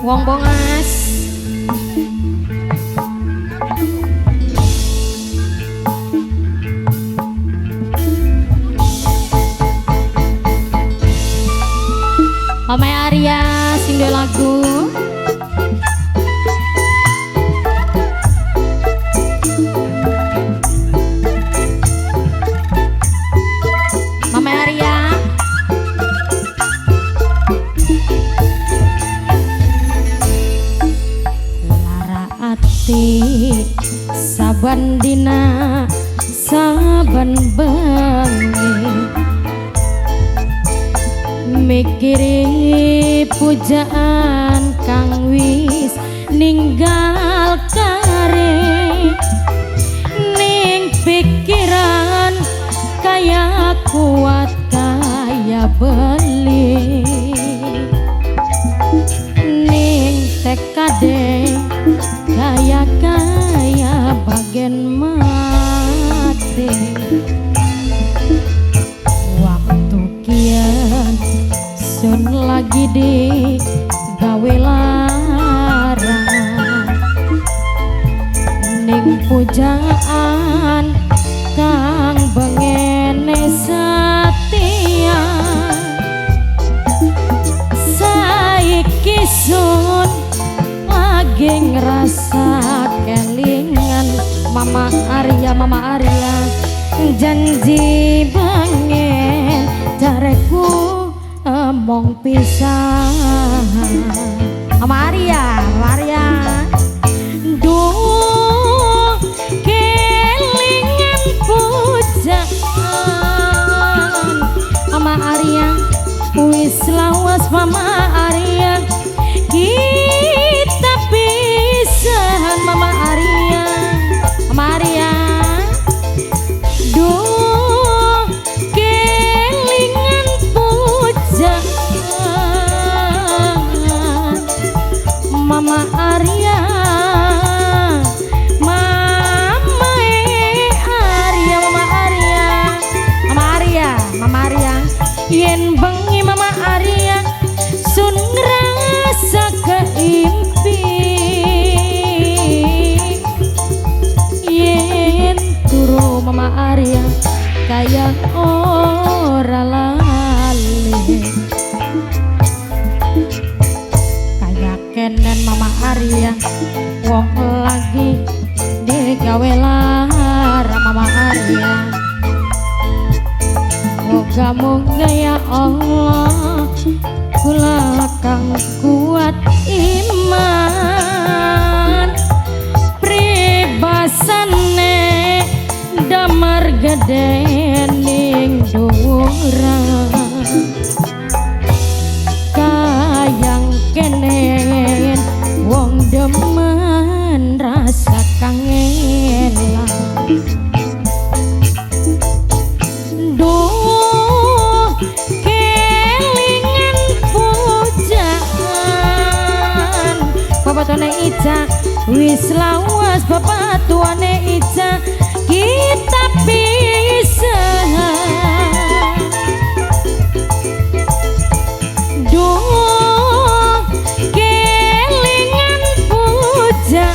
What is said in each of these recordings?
Wong Bongas. Omai Arya sing duwe lagu. Mama Arya. Lara ati saban dina saban bengi mikiri pujaan kang wis ninggal kare ning pikiran kaya kuat kaya beli ning tekade kaya kaya bagen mati waktu kian sun lagi di gawe larang ning pujaan kang bengene setia saiki sun lagi ngerasa kelingan Mama Arya janji bangen jareku mong pisah Mama Arya duh kelingan pujaan Mama Arya wis lawas Mama Arya kita pisahan Mama Arya duh kelingan pujaan Mama Arya yen bengi Mama Arya sun ngerasa keimpi yen turu Mama Arya kaya ora lali kaya kenen Mama Arya wong lagi digawe lara Mama Arya moga-moga ya Allah kula kang kuat iman pribasane damar gede ning dhuwuran kayang kenen wong demen rasa kangelan Tuane Ica wis lawas bapak tuane Ica kita pisahan duh kelingan pujaan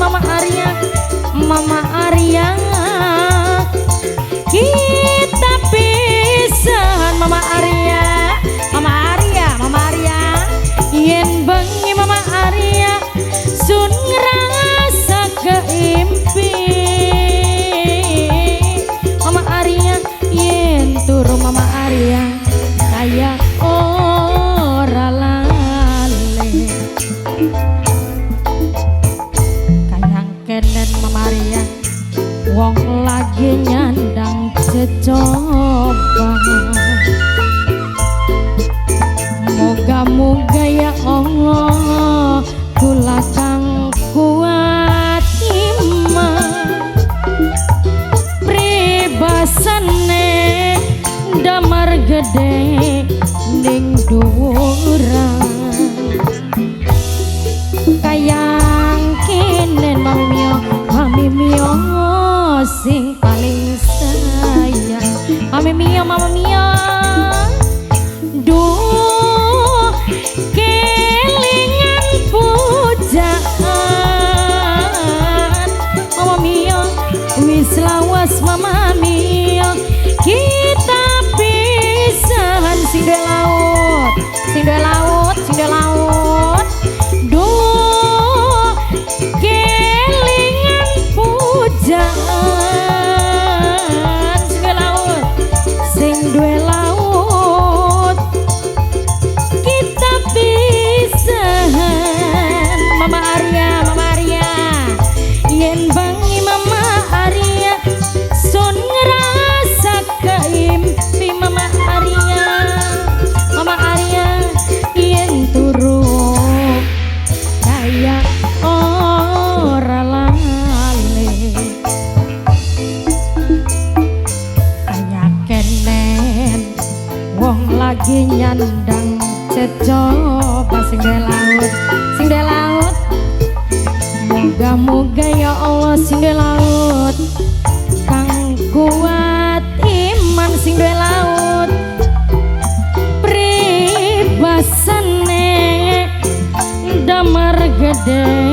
Mama Arya kita pisahan Mama Arya yen bengi Mama Arya sun ngerasa keimpi Mama Arya yen turu Mama Arya kaya ora lali kayang kenen Mama Arya wong lagi nyandang cecobaan moga-moga ya Allah kula kang kuat iman pribasane damar gede ning dhuwuran kayang kinen Mami Mio sing paling sayang Mami Mio duh dandang cecoba sing de laut moga-moga ya Allah sing de laut kang kuat iman sing de laut pribasane damar gede